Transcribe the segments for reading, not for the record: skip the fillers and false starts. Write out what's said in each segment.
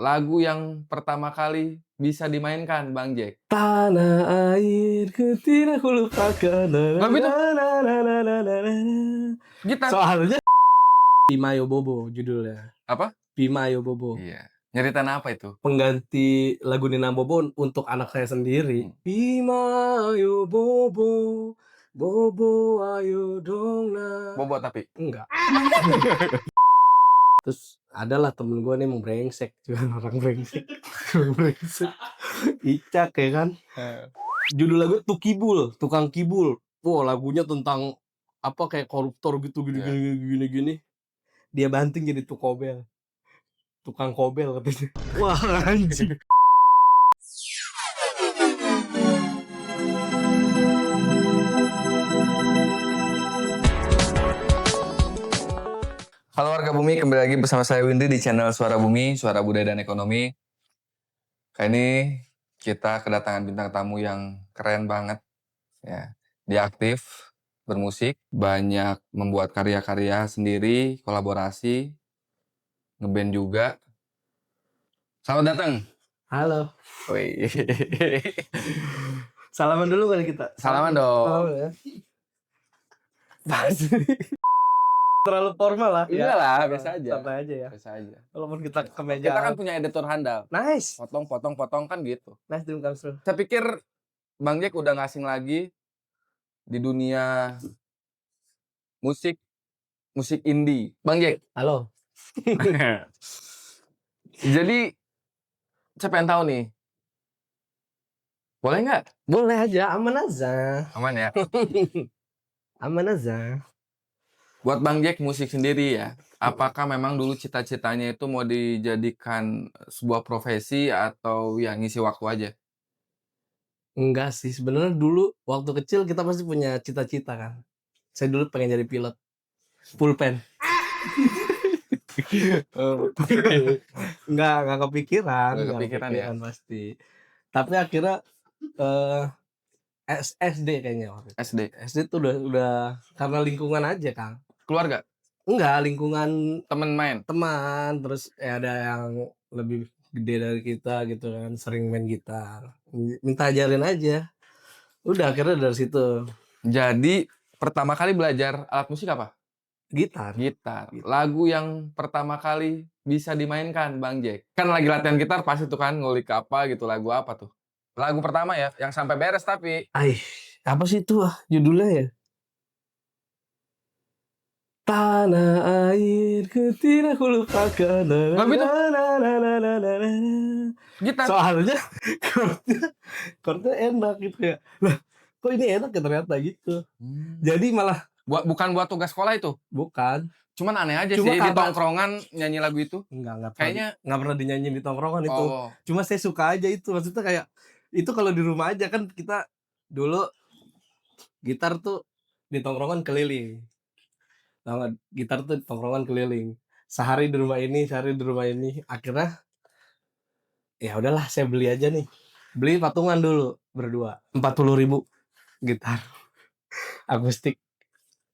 lagu yang pertama kali bisa dimainkan, Bang Jack? Tanah airku tidak kulupakan. Lagu itu? Gitar. Soalnya Bima Ayo Bobo judulnya. Apa? Bima Ayo Bobo. Iya. Nyeritain apa itu? Pengganti lagu Nina Bobo untuk anak saya sendiri. Bima Ayo Bobo, Bobo ayo dong nah. Bobo tapi? Enggak. Terus adalah temen gue nih emang brengsek, juga orang brengsek. Brengsek. Icak ya kan. Judul lagu Tukibul, Tukang Kibul. Wah, lagunya tentang apa kayak koruptor gitu gini. Dia banting jadi tukobel. Tukang kobel katanya. Wah, anjing. Halo warga bumi, kembali lagi bersama saya Windri di channel Suara Bumi, Suara Budaya dan Ekonomi. Kali ini kita kedatangan bintang tamu yang keren banget. Ya, dia aktif bermusik, banyak membuat karya-karya sendiri, kolaborasi, ngeband juga. Selamat datang. Halo. Wih. Salaman dulu kali kita. Salaman dong. Salaman ya. Terlalu formal lah. Enggak lah, biasa aja. Santai aja ya. Biasa aja. Walaupun kita ke meja. Kita kan punya editor handal. Nice. Potong kan gitu. Nice dream comes true. Saya pikir Bang Jack udah nggak asing lagi di dunia musik indie. Bang Jack. Halo. Jadi saya pengen tahu nih. Boleh nggak? Boleh aja, aman aja. Aman ya. Aman aja. Buat Bang Jack musik sendiri ya. Apakah memang dulu cita-citanya itu mau dijadikan sebuah profesi atau ya ngisi waktu aja? Enggak sih, sebenarnya dulu waktu kecil kita pasti punya cita-cita kan. Saya dulu pengen jadi pilot. Pulpen. Enggak kepikiran. Nggak kepikiran ya? Pasti. Tapi akhirnya SD kayaknya waktu itu. SD tuh udah karena lingkungan aja, Kang. Keluarga? Enggak, lingkungan Temen main? teman, terus ada yang lebih gede dari kita gitu kan, sering main gitar. Minta ajarin aja. Udah akhirnya dari situ. Jadi pertama kali belajar alat musik apa? Gitar. Lagu yang pertama kali bisa dimainkan Bang Jack. Kan lagi latihan gitar pasti tuh kan ngulik apa gitu, lagu apa tuh? Lagu pertama ya, yang sampai beres tapi. Apa sih itu judulnya ya? Tanah airku tidak kulupakan. Lagu itu? Gitar. Soalnya chordnya enak gitu ya. Lah, kok ini enak ya ternyata gitu. Jadi malah Bukan buat tugas sekolah itu? bukan. Cuman aneh aja Cuma sih di karena tongkrongan nyanyi lagu itu. Enggak Kayaknya nggak pernah dinyanyiin di tongkrongan itu. Oh. Cuma saya suka aja itu. Maksudnya kayak itu kalau di rumah aja kan kita dulu gitar tuh di tongkrongan keliling. Tahu nggak? Gitar tuh di tongkrongan keliling. Sehari di rumah ini, sehari di rumah ini. Akhirnya ya udahlah saya beli aja nih. Beli patungan dulu berdua. 40.000 gitar akustik.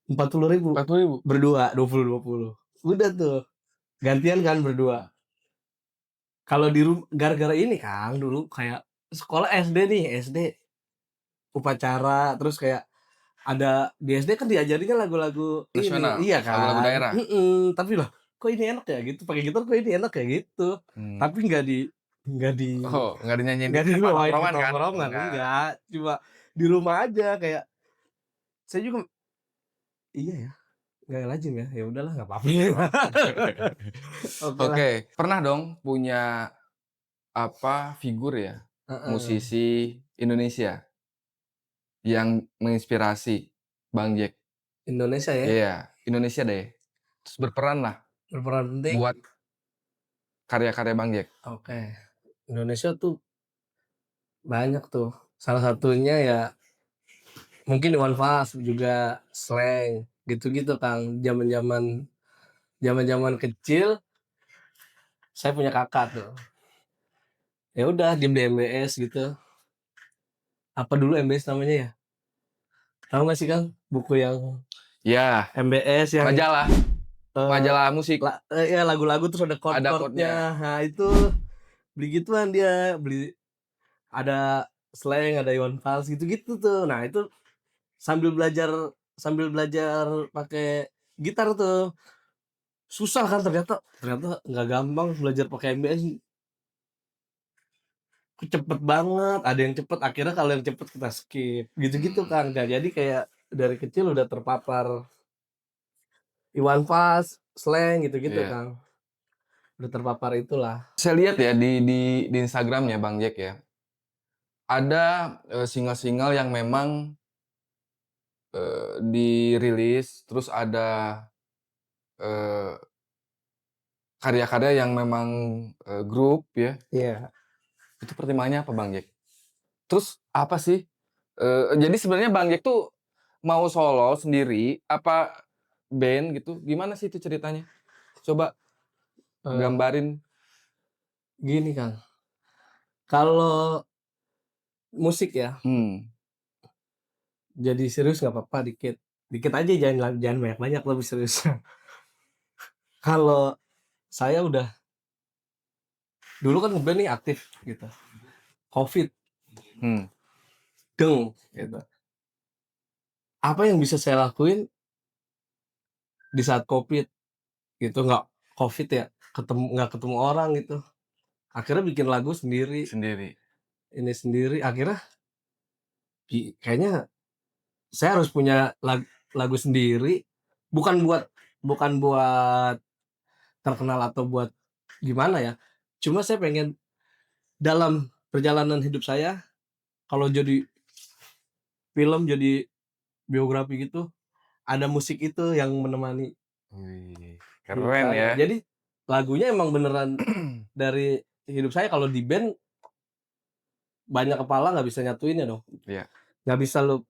40.000 berdua, 20. Udah tuh. Gantian kan berdua. Kalau di rumah gara-gara ini Kang, dulu kayak sekolah SD nih, SD upacara terus kayak ada di SD kan diajarinnya lagu-lagu nasional. ini. Iya kan. Lagu-lagu daerah. Tapi lah, kok ini enak ya gitu, pakai gitar kok ini enak ya gitu. Tapi enggak dinyanyiin di tongkrongan kan? Enggak. Cuma di rumah aja kayak saya juga iya ya. Enggak lazim ya. Ya udahlah enggak apa-apa. Oke, pernah dong punya figur ya, musisi Indonesia yang menginspirasi Bang Jack? Indonesia ya? Iya, Indonesia deh. Terus berperan penting buat karya-karya Bang Jack. Oke. Indonesia tuh banyak tuh. Salah satunya ya mungkin Iwan Fals, juga Slank gitu-gitu Kang. Zaman-zaman kecil saya punya kakak tuh. Ya udah diem di MBS gitu. Apa dulu MBS namanya ya? Tahu nggak sih Kang buku yang Ya, MBS yang majalah musik. ya lagu-lagu terus ada chord-chordnya. Nah itu beli gituan dia, beli ada Slank, ada Iwan Fals gitu-gitu tuh. Nah itu sambil belajar sambil belajar pakai gitar tuh. Susah kan ternyata ternyata nggak gampang belajar pakai MBS, cepet banget, ada yang cepet, akhirnya kalau yang cepet kita skip, gitu-gitu Hmm, kan. Nah jadi kayak dari kecil udah terpapar Iwan Fals, Slank gitu-gitu iya. kan. Udah terpapar itulah. Saya lihat ya di Instagramnya Bang Jack ya, ada single-single yang memang dirilis, terus ada eh, karya-karya yang memang grup ya. Iya. Itu pertimbangannya apa Bang Jack? Terus apa sih? Jadi sebenarnya Bang Jack tuh mau solo sendiri apa band gitu? Gimana sih itu ceritanya? Coba Eee, gambarin. Gini Kang, kalau musik ya, Hmm, jadi serius nggak apa-apa dikit. Dikit aja jangan banyak-banyak lebih serius. Kalau saya udah dulu kan nge-band nih aktif gitu, Covid, hmm, gitu. Apa yang bisa saya lakuin di saat Covid gitu, nggak Covid ya, nggak ketemu orang gitu. Akhirnya bikin lagu sendiri, sendiri. ini sendiri, akhirnya kayaknya saya harus punya lagu sendiri, bukan buat bukan buat terkenal atau buat gimana ya, cuma saya pengen dalam perjalanan hidup saya, kalau jadi film, jadi biografi gitu, ada musik itu yang menemani Wih, hidup keren ya. saya. Jadi lagunya emang beneran dari hidup saya. Kalau di band banyak kepala nggak bisa nyatuin ya dong. Iya. Nggak bisa lu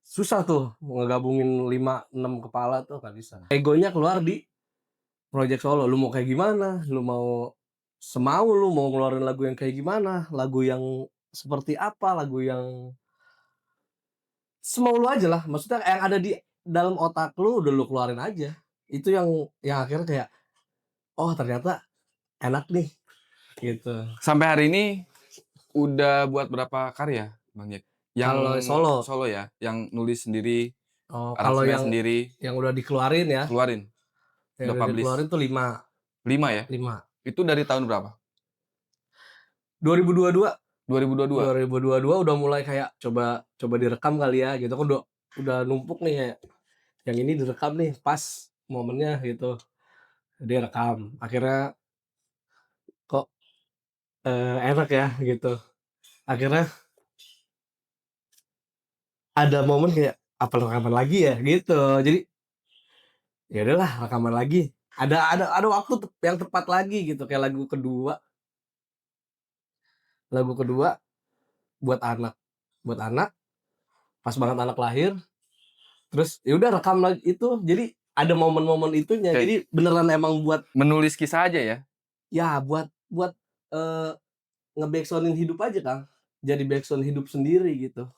susah tuh ngegabungin 5 6 kepala tuh nggak bisa. Egonya keluar di project solo. Lu mau kayak gimana? Lu mau semau lu mau ngeluarin lagu yang kayak gimana? Lagu yang seperti apa? Lagu yang semau lu aja lah. Maksudnya yang ada di dalam otak lu udah lu keluarin aja. Itu yang akhirnya kayak, oh ternyata enak nih gitu. Sampai hari ini udah buat berapa karya, Bang Jack? Yang Kalau solo, solo ya, yang nulis sendiri, oh kalau aransemen sendiri, yang udah dikeluarin ya, keluarin, yang udah udah publish. dikeluarin tuh 5 5 ya? 5. Itu dari tahun berapa? 2022 2022? 2022 udah mulai kayak coba coba direkam kali ya gitu kan, udah numpuk nih kayak yang ini direkam nih pas momennya gitu. Dia rekam, akhirnya kok, enak ya gitu. Akhirnya ada momen kayak, "Apa rekaman lagi ya?" Gitu. Jadi, ya udahlah rekaman lagi. Ada waktu yang tepat lagi gitu, kayak lagu kedua buat anak buat anak, pas banget anak lahir, terus ya udah rekam lagi itu. Jadi ada momen-momen itunya. Kayak Jadi beneran emang buat menulis kisah aja ya? ya buat, nge-backsound-in hidup aja, Kang. Jadi backsound hidup sendiri gitu.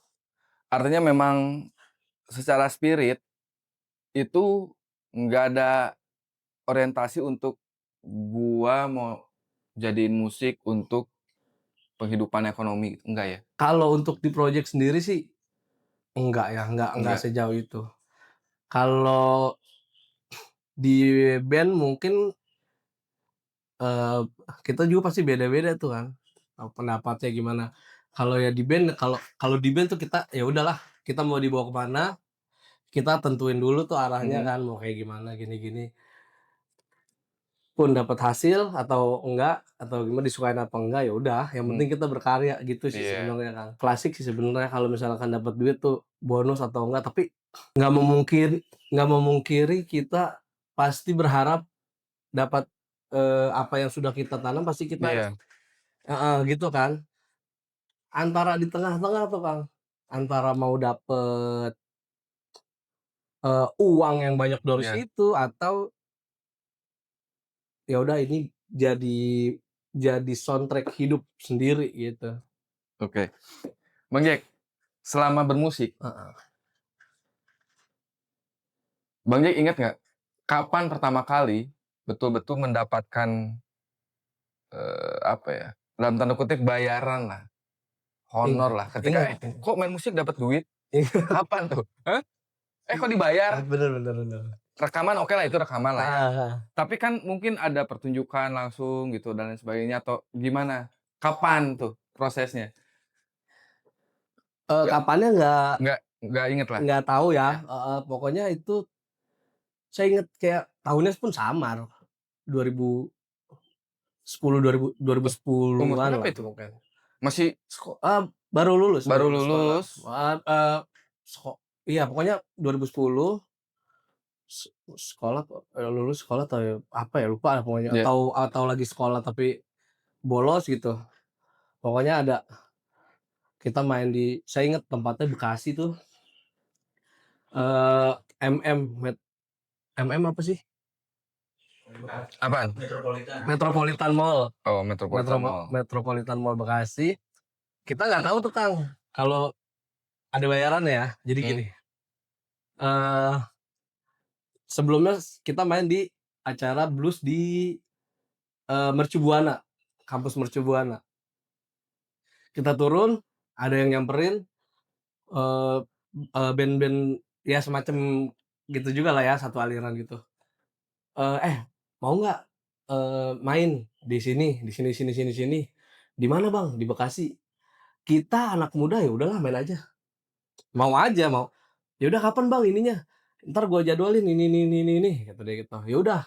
Artinya memang secara spirit itu nggak ada orientasi untuk gua mau jadiin musik untuk penghidupan ekonomi, enggak ya? Kalau untuk di project sendiri sih enggak ya, enggak Enggak. sejauh itu. Kalau di band mungkin, eee, kita juga pasti beda-beda tuh kan, pendapatnya gimana. Kalau ya di band kalau kalau di band tuh kita, ya udahlah kita mau dibawa ke mana, kita tentuin dulu tuh arahnya Mhm, kan, mau kayak gimana, gini-gini. Pun dapat hasil atau enggak, atau gimana disukain apa enggak, ya udah yang mhm, penting kita berkarya gitu sih iya, sebenarnya, Kang. Klasik sih sebenarnya kalau misalkan dapat duit tuh bonus atau enggak, tapi nggak memungkiri nggak memungkiri kita pasti berharap dapat, apa yang sudah kita tanam pasti kita iya, heeh, gitu kan. Antara di tengah-tengah tuh, Kang, antara mau dapet, uang yang banyak dari iya, situ atau ya udah ini jadi soundtrack hidup sendiri gitu. oke. Bang Jack, selama bermusik, Heeh. Bang Jack ingat nggak, kapan pertama kali betul-betul mendapatkan, apa ya, dalam tanda kutip bayaran lah, honor lah. Ketika Ingat. kok main musik dapat duit? Ingat. Kapan tuh? Hah? Kok dibayar? Bener. Rekaman oke lah, itu rekaman lah ya. Ah, Tapi kan mungkin ada pertunjukan langsung gitu dan lain sebagainya atau gimana? Kapan tuh prosesnya? kapannya Nggak inget lah. nggak tahu ya. Pokoknya itu saya inget kayak tahunnya pun samar 2010 Umur 2010-an berapa lah itu? mungkin. Masih Baru lulus baru sekolah. lulus. Iya pokoknya 2010 sekolah lulus sekolah atau apa ya lupa lah pokoknya Iya. atau lagi sekolah tapi bolos gitu. Pokoknya ada kita main saya inget tempatnya Bekasi tuh. eh MM MM apa sih? Apaan? Metropolitan Mall. Oh, Metropolitan Mall. Metropolitan Mall Bekasi. Kita nggak tahu tuh Kang kalau ada bayaran ya. Jadi gini. eh Sebelumnya kita main di acara blues di Mercu Buana, kampus Mercu Buana. Kita turun, ada yang nyamperin eh band-band ya semacam gitu juga lah ya, satu aliran gitu. Mau nggak main di sini. Di mana bang? Di Bekasi. Kita anak muda ya udahlah main aja. Mau aja mau. Ya udah kapan bang ininya? Ntar gua jadwalin ini kata dia gitu. Ya udah,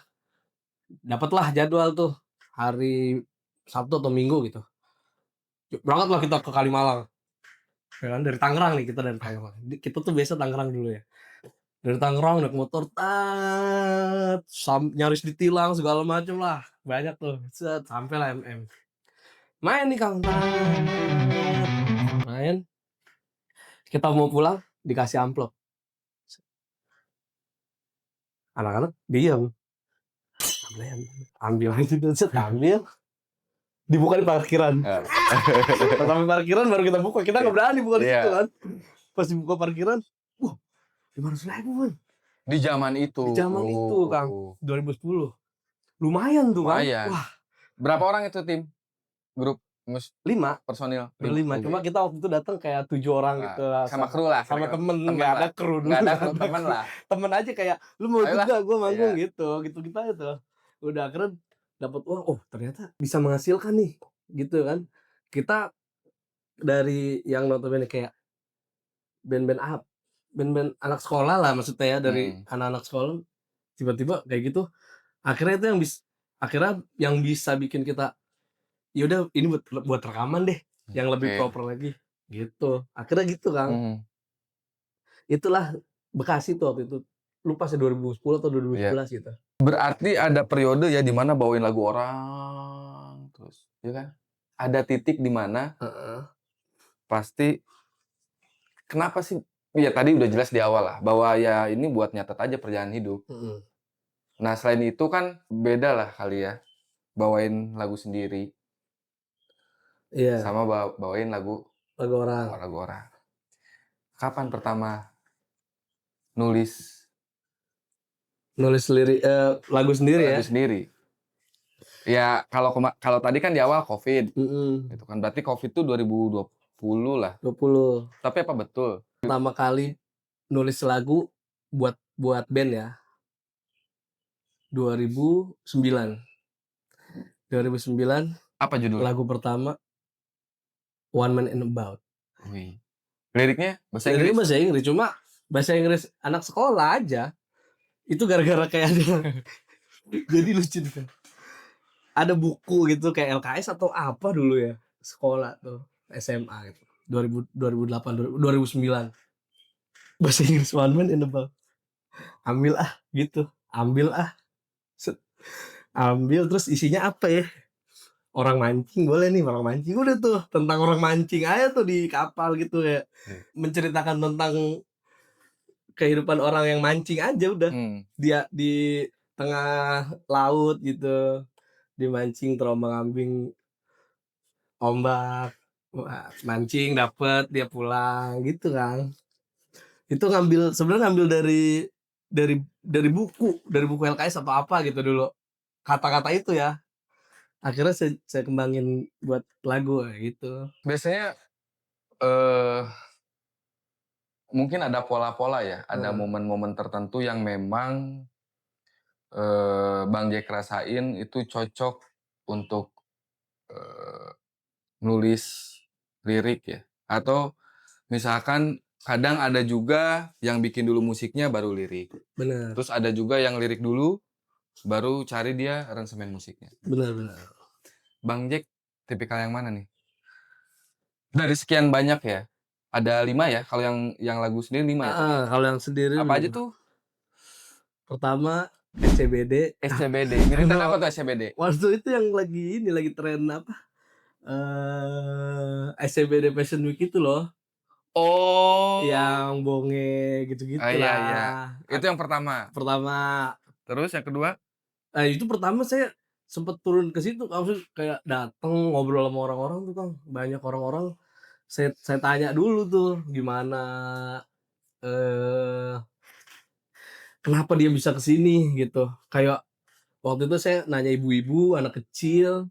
dapatlah jadwal tuh hari Sabtu atau Minggu gitu. Berangkatlah kita ke Kalimalang. Ya kan dari Tangerang nih kita dari Tangerang. Kita tuh biasa Tangerang dulu ya. Dari Tangerang naik motor nyaris ditilang segala macem lah. Banyak tuh. Sampai lah MM. Main nih Kang. Main. Kita mau pulang dikasih amplop. Anak-anak diam. Ambil aja ambil. Dibuka di parkiran. Sampai parkiran baru kita buka. Kita nggak berani buka di situ kan. Pas dibuka parkiran, 500.000 kan. Di zaman itu. Kang. 2010. Lumayan tuh kan. Lumayan. Wah. Berapa orang itu tim? Grup 5 personil? 5. Cuma kita waktu itu datang kayak 7 orang gitu lah. Sama kru lah. Sama temen. Nggak ada kru dulu. Nggak ada kru, temen lah. Temen aja kayak, lu mau ikut gak? Gue manggung Iya. gitu. Gitu kita itu. Udah akhirnya dapat uang. Oh ternyata bisa menghasilkan nih. Gitu kan. Kita dari yang notabene kayak band-band anak sekolah lah maksudnya ya, dari anak-anak sekolah tiba-tiba kayak gitu. Akhirnya itu akhirnya yang bisa bikin kita ya udah ini buat rekaman deh yang lebih proper lagi gitu. Akhirnya gitu Kang. Itulah Bekasi tuh waktu itu. Lupa sih 2010 atau 2011 gitu. Berarti ada periode ya di mana bawain lagu orang terus, ya kan? Ada titik di mana pasti kenapa sih? Ya tadi udah jelas di awal lah bahwa ya ini buat nyatet aja perjalanan hidup. Nah selain itu kan beda lah kali ya bawain lagu sendiri. Iya. Sama bawain lagu orang. Kapan pertama nulis lirik lagu sendiri ya? Lagu sendiri. Ya kalau tadi kan di awal COVID. Gitu kan. Berarti COVID tuh 2020 lah. 20. Tapi apa betul? Pertama kali nulis lagu buat band ya. 2009. Apa judul? Lagu pertama One Man and About. Wih. Liriknya bahasa Liriknya Inggris? bahasa Inggris, cuma bahasa Inggris anak sekolah aja. Itu gara-gara kayak ada jadi lucu tuh. Ada buku gitu kayak LKS atau apa dulu ya. Sekolah tuh, SMA gitu. 2008 2009. Bahasa Inggris One Man and About. Ambil gitu. Ambil terus isinya apa ya? Orang mancing boleh nih, orang mancing udah tuh tentang orang mancing aja tuh di kapal gitu ya. Menceritakan tentang kehidupan orang yang mancing aja udah. Dia di tengah laut gitu, dimancing terombang-ambing ombak, mancing dapet dia pulang gitu kan. Itu sebenarnya ngambil dari buku LKS atau apa gitu dulu. Kata-kata itu ya. Akhirnya saya kembangin buat lagu kayak gitu. Biasanya, eee, mungkin ada pola-pola ya, ada Heeh. momen-momen tertentu yang memang, Bang Jack rasain itu cocok untuk, eee, nulis lirik ya, atau misalkan kadang ada juga yang bikin dulu musiknya baru lirik, Bener, terus ada juga yang lirik dulu baru cari dia aransemen musiknya. bener bener. Bang Jack tipikal yang mana nih? Dari sekian banyak ya, ada 5 ya? Kalau yang lagu sendiri 5 ya tadi Heeh, ya? kalau yang sendiri Apa aja 5. tuh? Pertama SCBD. SCBD, nyeritain apa Karena tuh SCBD? waktu itu yang lagi tren apa, SCBD Fashion Week itu loh, Oh, yang bonge iya iya, gitu-gitulah. itu yang pertama. Pertama, Terus yang kedua? itu pertama saya sempet turun ke situ, maksudnya kayak dateng ngobrol sama orang-orang tuh, Kang, banyak orang-orang, saya tanya dulu tuh gimana, eee, kenapa dia bisa ke sini gitu. Kayak waktu itu saya nanya ibu-ibu, anak kecil,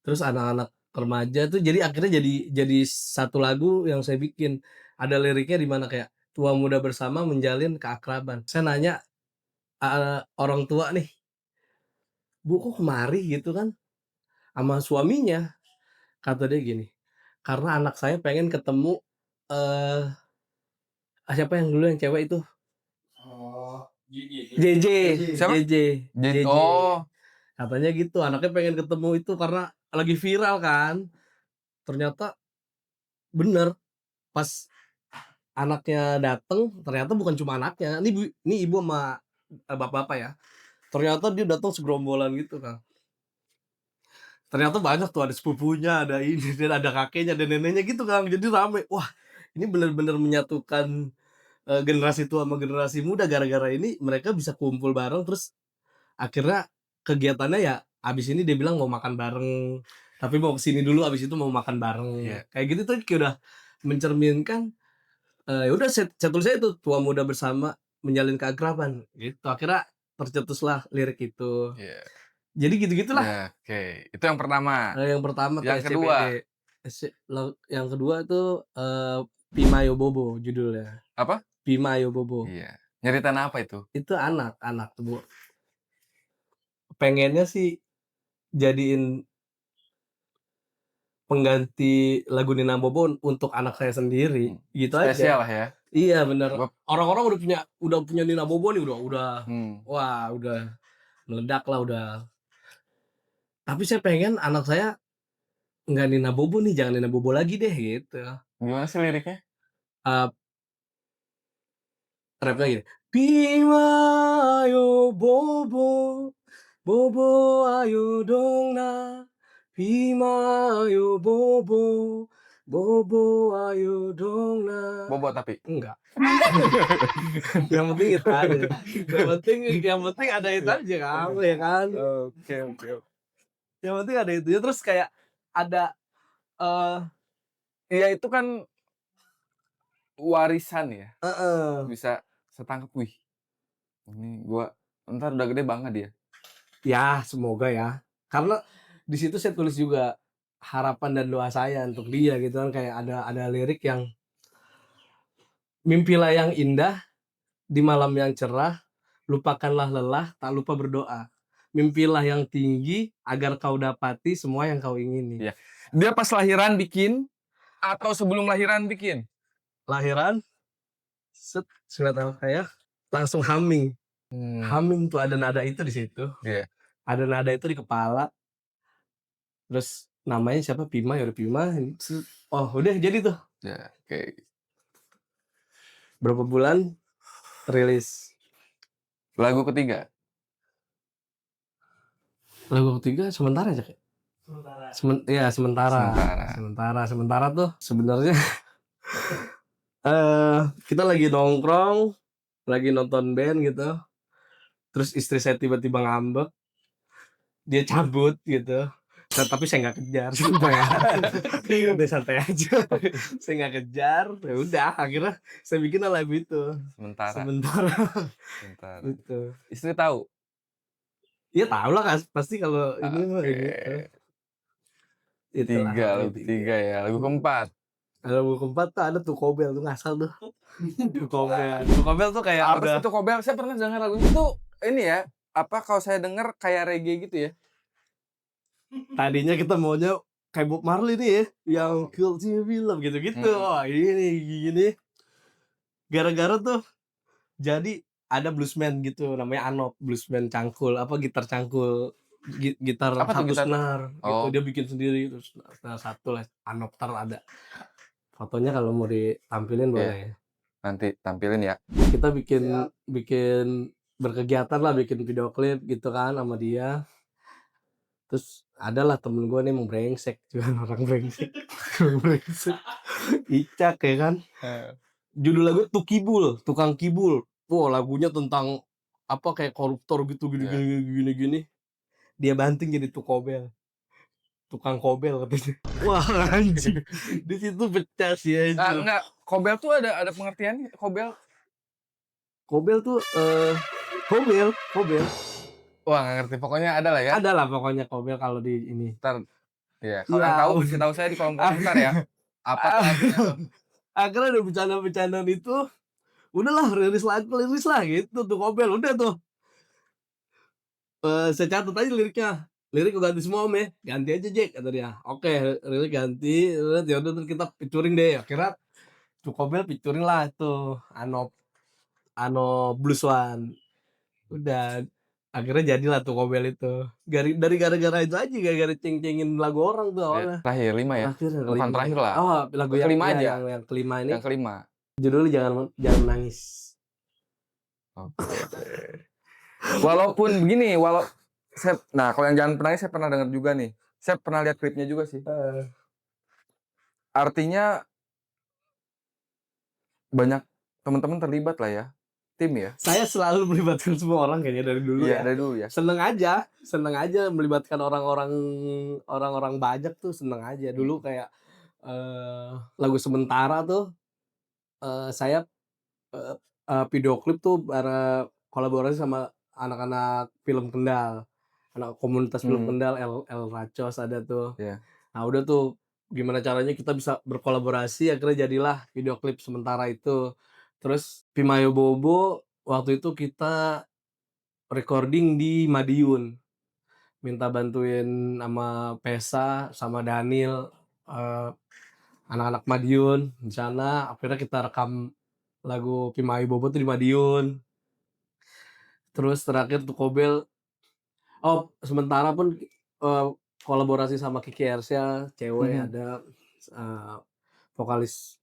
terus anak-anak remaja tuh, jadi akhirnya jadi satu lagu yang saya bikin. Ada liriknya di mana kayak, "Tua muda bersama menjalin keakraban." Saya nanya, orang tua nih, "Bu, kok kemari?" Gitu kan, sama suaminya. Kata dia gini, "Karena anak saya pengen ketemu," eee, siapa yang dulu yang cewek itu? Oh, JJ, Siapa? JJ, JJ. Oh, Katanya gitu, anaknya pengen ketemu itu karena lagi viral kan. Ternyata bener, pas anaknya dateng, ternyata bukan cuma anaknya, ini ibu sama, bapak-bapak ya. Ternyata dia datang segerombolan gitu, Kang. Ternyata banyak tuh, ada sepupunya, ada ini, dan ada kakeknya, ada neneknya gitu, Kang. Jadi rame. Wah, ini bener-bener menyatukan, generasi tua sama generasi muda. Gara-gara ini mereka bisa kumpul bareng, terus akhirnya kegiatannya ya abis ini dia bilang mau makan bareng, tapi mau kesini dulu, abis itu mau makan bareng. iya, Kayak gitu tuh kayak udah mencerminkan, ya udah saya tulis aja tuh, tua muda bersama menjalin keakraban, gitu. Akhirnya tercetuslah lirik itu. iya, Jadi gitu-gitulah. iya, oke. Itu yang pertama. Yang pertama tuh Yang kedua, SCBD. Yang kedua tuh, Pimayo Bobo judulnya. apa? Pimayo Bobo. Iya, nyeritain apa itu? Itu anak tuh, Bu. Pengennya sih jadiin pengganti lagu Nina Bobo untuk anak saya sendiri, gitu Spesial aja. lah ya? Iya bener. Gua Orang-orang udah punya Nina Bobo nih, udah hmm, wah udah meledak lah udah. Tapi saya pengen anak saya nggak Nina Bobo nih, jangan Nina Bobo lagi deh gitu. gimana sih liriknya? Eee, Rapnya gini, "Bima ayo Bobo, Bobo ayo dong nak, Bima ayo Bobo, Bobo ayo dong nak." Bobot tapi? Enggak. Yang penting itu aja. Yang penting ada itu aja, Kang, ya kan? Oke oke. Yang penting ada itu ya, terus kayak ada, eee Iya itu kan warisan ya, heeh. bisa setangkep, wih ini gua entar udah gede banget dia. Ya, semoga ya. Karena di situ saya tulis juga harapan dan doa saya untuk dia gitu kan, kayak ada lirik yang, "Mimpilah yang indah di malam yang cerah, lupakanlah lelah, tak lupa berdoa. Mimpilah yang tinggi agar kau dapati semua yang kau ingini." Iya. Dia pas lahiran bikin atau sebelum lahiran bikin? Lahiran, ngeliat anak saya, langsung humming. Hmm, Humming tuh ada nada itu di situ. iya. Ada nada itu di kepala, terus namanya siapa, Pima, ya udah Pima, oh udah jadi tuh. Ya, oke. Berapa bulan rilis. Lagu ketiga? Lagu ketiga sementara aja, Kak? Iya sementara. Sementara. Sementara tuh sebenarnya, kita lagi nongkrong, lagi nonton band gitu, terus istri saya tiba-tiba ngambek, dia cabut gitu. Tapi saya nggak kejar, santai, udah santai aja. Saya nggak kejar, ya udah akhirnya saya bikinlah lagu itu, Sementara. sementara Sementara. gitu. Istri tahu? Iya tahu lah, pasti kalau ini mah Oke. kayak gitu. Itulah Tiga, namanya lagu ketiga ya. Lagu keempat. Lagu keempat tuh ada tuh Kobel tuh ngasal tuh. Tuh Kobel tuh kayak Apa udah sih itu Kobel? Saya pernah dengar lagu itu ini ya. Apa kalau saya dengar kayak reggae gitu ya? tadinya kita maunya kayak Bob Marley nih ya, yang Cool to Be Love gitu-gitu. Mm-mm. Wah, ini gini. Gara-gara tuh jadi ada bluesman gitu namanya Anop, bluesman cangkul, apa gitar cangkul, gitar Apa tuh satu kita? senar gitu Oh, dia bikin sendiri terus senar satu lah Anop tar ada. Fotonya kalau mau ditampilin iya. boleh. Nanti tampilin ya. Kita bikin bikin berkegiatan lah bikin video klip gitu kan sama dia. Terus adalah temen gue nih emang brengsek juga orang brengsek. Brengsek. Icak ya kan. Judul lagu Tukibul, Tukang Kibul. Wah, lagunya tentang apa kayak koruptor gitu gini Iya. gini gini gini. Dia banting jadi Tukobel. Tukang Kobel katanya. Wah, anjing. Di situ pecah sih anjing. Enggak, Kobel tuh ada pengertiannya. Kobel. Kobel tuh Kobel, Kobel. Wah, nggak ngerti. Pokoknya ada lah ya. Ada lah pokoknya Kobel kalau di ini. Ntar, ya. Kalau yang tahu Iya. kasih tahu saya di kolom komentar ya. Apa tuh artinya tuh? Akhirnya ada bercanda-bercandaan itu, udahlah rilis lah gitu tuh Kobel udah tuh. Saya catat aja liriknya. Lirik gue ganti semua om ya, ganti aja Jack kata dia. Oke, lirik ganti, ya udah terus kita featuring deh. Akhirnya tuh Kobel featuring lah tuh Ano Blues One. Udah akhirnya jadilah tuh Kobel itu. Dari gara-gara itu aja gara-gara ceng-cengin lagu orang tuh Ya, awalnya. terakhir 5 ya. Terakhir yang Bukan kelima. terakhir lah. Oh, lagu Yang yang kelima ya, aja. yang kelima ini Yang kelima. judulnya jangan menangis. Oke. Walaupun begini, nah kalau yang jangan pernah saya pernah dengar juga nih. Saya pernah lihat klipnya juga sih. Artinya banyak teman-teman terlibat lah ya. Tim ya. Saya selalu melibatkan semua orang kayaknya dari dulu Iya, ya. dari dulu ya. Seneng aja melibatkan orang-orang banyak tuh seneng aja. Dulu kayak lagu sementara tuh saya eh, video klip tuh kolaborasi sama anak-anak film Kendal, anak komunitas film Kendal, El Racos ada tuh. Iya. Nah udah tuh gimana caranya kita bisa berkolaborasi akhirnya jadilah video klip sementara itu. Terus Pimayo Bobo waktu itu kita recording di Madiun. Minta bantuin sama Pesa sama Daniel anak-anak Madiun di sana. Akhirnya kita rekam lagu Pimayo Bobo tuh di Madiun. Terus terakhir tuh Kobel. Oh, sementara pun kolaborasi sama Kiki Ersya, cewek ada eh, vokalis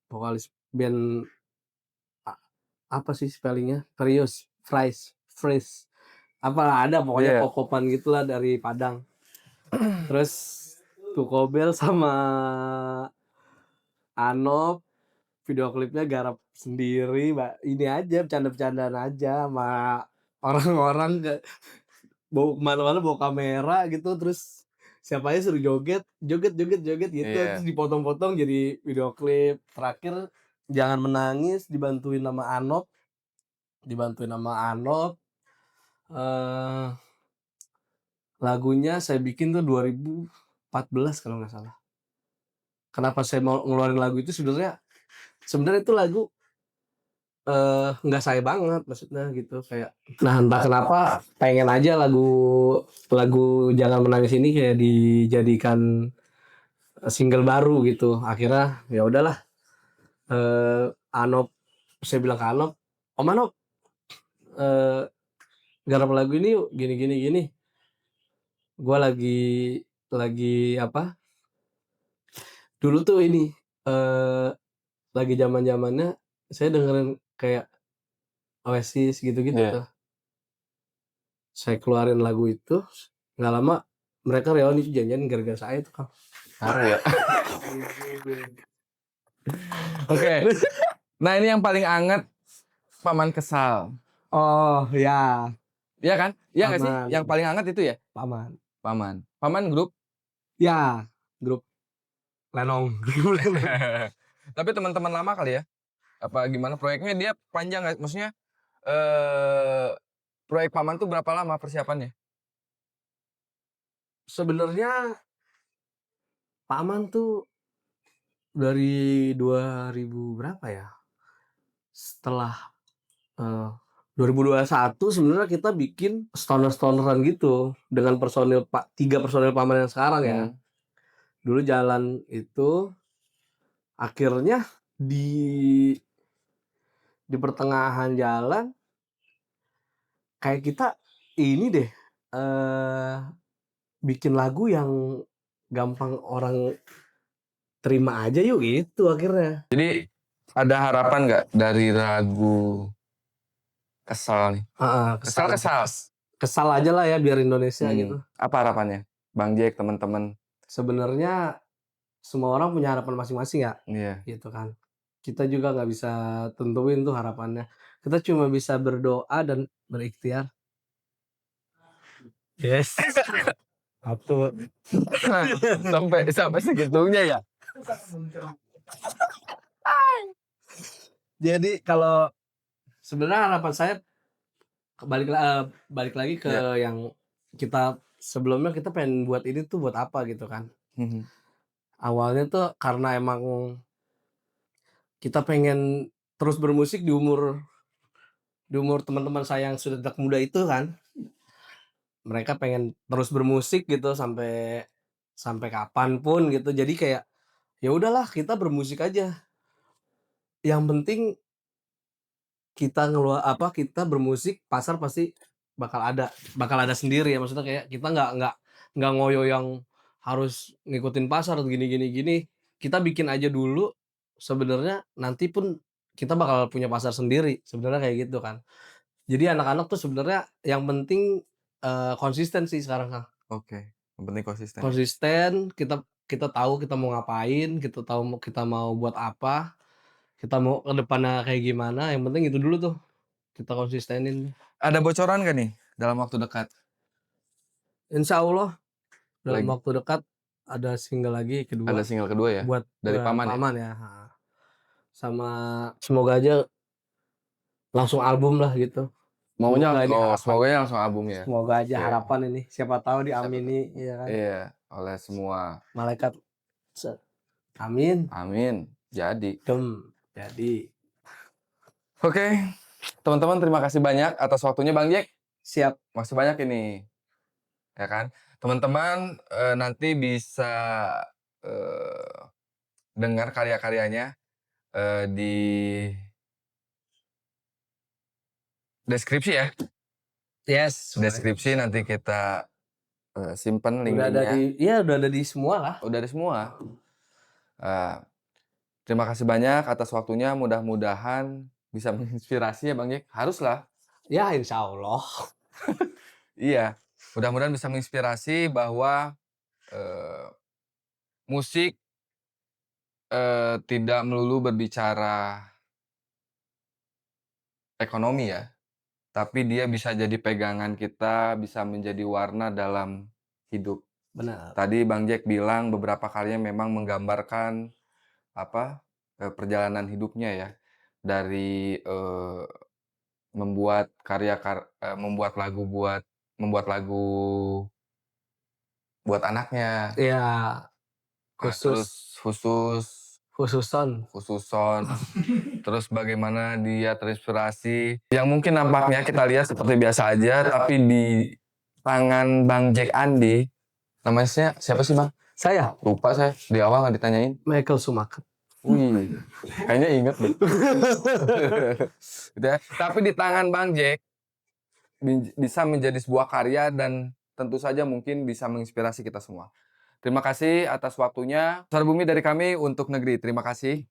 vokalis band apa sih spellingnya? Fries. Apa ada pokoknya Iya. pop-popan gitulah dari Padang. Terus tuh Kobel sama Anop video klipnya garap sendiri, Mbak. Ini aja bercanda-bercandaan aja sama orang-orang bawa kemana-mana bawa kamera gitu terus siapa aja suruh joget gitu Iya. terus dipotong-potong jadi video klip terakhir jangan menangis dibantuin sama Anop eh lagunya saya bikin tuh 2014 kalau nggak salah. Kenapa saya mau ngeluarin lagu itu sebenarnya itu lagu nggak saya banget maksudnya gitu kayak nah entah kenapa pengen aja lagu lagu Jangan Menangis ini kayak dijadikan single baru gitu akhirnya ya udahlah Anop saya bilang ke Anop Om Anop garap lagu ini yuk gini gue lagi apa dulu tuh ini lagi zamannya saya dengerin kayak Oasis gitu-gitu Iya. tuh saya keluarin lagu itu nggak lama mereka reuni itu janjian gara-gara saya tuh Kang. Haru ya. Oke. Nah, ini yang paling anget Paman Kesal. Oh ya Iya kan? Iya nggak sih? Paman Yang paling anget itu ya? Paman Paman grup. ya grup Lenong. Tapi teman-teman lama kali ya? Apa gimana proyeknya dia panjang nggak? Maksudnya eh proyek Paman tuh berapa lama persiapannya? Sebenarnya Paman tuh dari 2000 berapa ya? Setelah, eee, 2021 sebenarnya kita bikin stoner-stoner-an gitu dengan 3 personil Paman yang sekarang ya. Hmm. Dulu jalan itu akhirnya di pertengahan jalan kayak kita ini deh, bikin lagu yang gampang orang terima aja yuk gitu akhirnya. Jadi ada harapan nggak dari lagu Kesal nih? Heeh, Kesal kesal. kesal aja lah ya biar Indonesia gitu. Apa harapannya? Bang Jack, teman-teman. Sebenarnya semua orang punya harapan masing-masing ya, Iya. gitu kan. Kita juga nggak bisa tentuin tuh harapannya. Kita cuma bisa berdoa dan berikhtiar. Yes. Satu. sampai segitunya ya. Jadi kalau sebenarnya harapan saya balik lagi ke Iya. yang kita sebelumnya kita pengen buat ini tuh buat apa gitu kan. Mhm. Awalnya tuh karena emang kita pengen terus bermusik di umur teman-teman saya yang sudah tidak muda itu kan. Mereka pengen terus bermusik gitu sampai kapan pun gitu. Jadi kayak ya udahlah kita bermusik aja. Yang penting kita bermusik, pasar pasti bakal ada sendiri ya. Maksudnya kayak kita nggak ngoyo yang harus ngikutin pasar gini gini gini. Kita bikin aja dulu, sebenarnya nanti pun kita bakal punya pasar sendiri, sebenarnya kayak gitu kan. Jadi anak-anak tuh sebenarnya yang penting, konsisten sih sekarang, Kang. Oke, yang penting konsisten ya. Konsisten, kita kita tahu kita mau ngapain, kita mau buat apa, kita mau ke depannya kayak gimana, yang penting itu dulu tuh, kita konsistenin. Ada bocoran nggak nih dalam waktu dekat? Insyaallah dalam Lagi waktu dekat ada single lagi ada kedua single kedua ya? buat, Dari Paman ya? Paman ya, heeh. Sama semoga aja langsung album lah gitu. Maunya Semoga ini harapan, semoga langsung album ya? semoga aja Oke. harapan ini, siapa tahu Siapa tahu. diamini ya kan. Iya, oleh semua. Malaikat amin, Amin. Jadi. jadi. Oke, teman-teman terima kasih banyak atas waktunya Bang Jack. Siap. Masih banyak ini, ya kan? Teman-teman nanti bisa dengar karya-karyanya di deskripsi ya. Yes. Deskripsi nanti kita simpen Udah ada link-linknya. udah ada di semua lah. Udah ada semua. Terima kasih banyak atas waktunya. Mudah-mudahan bisa menginspirasi ya Bang Jack. Haruslah. Ya insyaallah. Iya. Mudah-mudahan bisa menginspirasi bahwa musik tidak melulu berbicara ekonomi ya. Tapi dia bisa jadi pegangan kita, bisa menjadi warna dalam hidup. Benar. Tadi Bang Jack bilang beberapa karya memang menggambarkan perjalanan hidupnya ya. Dari membuat membuat lagu buat anaknya. Iya, Terus khususon. terus bagaimana dia terinspirasi. Yang mungkin nampaknya kita lihat seperti biasa aja, tapi di tangan Bang Jack Andi, namanya siapa sih Bang? Saya Lupa saya, di awal nggak ditanyain. Michael Schumacher. Wih, kayaknya inget deh. Gitu ya. Tapi di tangan Bang Jack bisa menjadi sebuah karya dan tentu saja mungkin bisa menginspirasi kita semua. Terima kasih atas waktunya. Suara Bumi dari kami untuk negeri. Terima kasih.